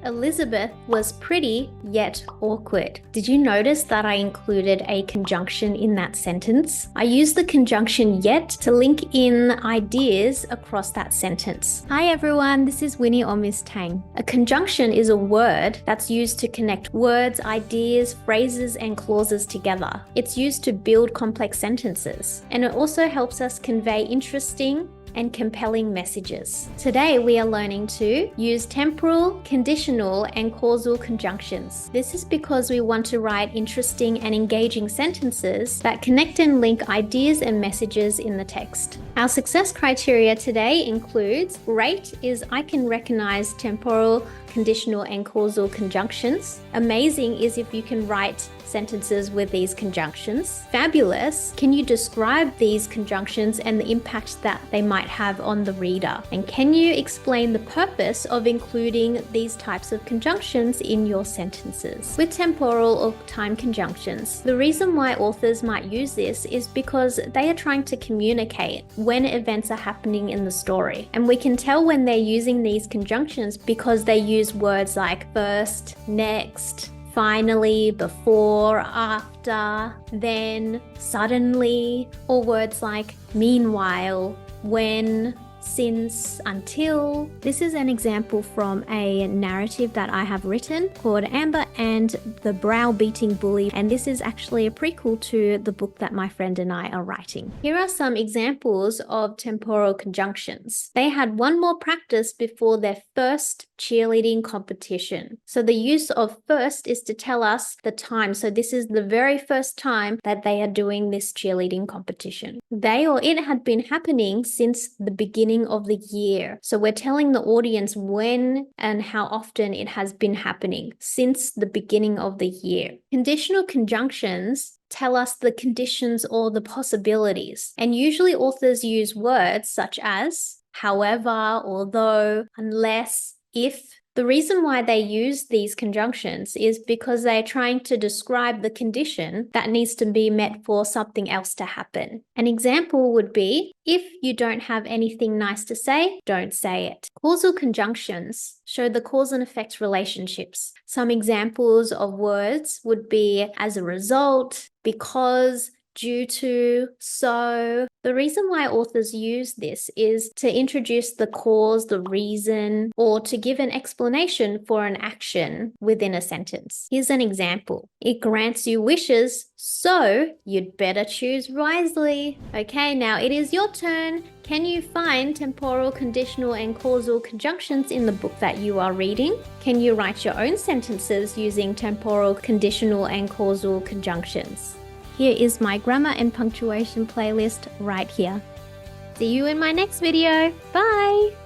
Elizabeth was pretty yet awkward. Did you notice that I included a conjunction in that sentence? I used the conjunction yet to link in ideas across that sentence. Hi everyone, this is Winnie or Miss Tang. A conjunction is a word that's used to connect words, ideas, phrases, and clauses together. It's used to build complex sentences, and it also helps us convey interesting and compelling messages. Today we are learning to use temporal, conditional, and causal conjunctions. This is because we want to write interesting and engaging sentences that connect and link ideas and messages in the text. Our success criteria today includes: great is I can recognize temporal, conditional, and causal conjunctions. Amazing is if you can write sentences with these conjunctions. Fabulous, can you describe these conjunctions and the impact that they might have on the reader? And can you explain the purpose of including these types of conjunctions in your sentences? With temporal or time conjunctions, the reason why authors might use this is because they are trying to communicate when events are happening in the story. And we can tell when they're using these conjunctions because they use words like first, next, finally, before, after, then, suddenly, or words like meanwhile, when, since, until. This is an example from a narrative that I have written called Amber and the Browbeating Bully, and this is actually a prequel to the book that my friend and I are writing. Here are some examples of temporal conjunctions. They had one more practice before their first cheerleading competition. So the use of first is to tell us the time. So this is the very first time that they are doing this cheerleading competition. They or it had been happening since the beginning of the year. So we're telling the audience when and how often it has been happening since the beginning of the year. Conditional conjunctions tell us the conditions or the possibilities. And usually authors use words such as however, although, unless, if. The reason why they use these conjunctions is because they're trying to describe the condition that needs to be met for something else to happen. An example would be, if you don't have anything nice to say, don't say it. Causal conjunctions show the cause and effect relationships. Some examples of words would be as a result, because, due to, so. The reason why authors use this is to introduce the cause, the reason, or to give an explanation for an action within a sentence. Here's an example. It grants you wishes, so you'd better choose wisely. Okay, now it is your turn. Can you find temporal, conditional, and causal conjunctions in the book that you are reading? Can you write your own sentences using temporal, conditional, and causal conjunctions? Here is my grammar and punctuation playlist right here. See you in my next video. Bye!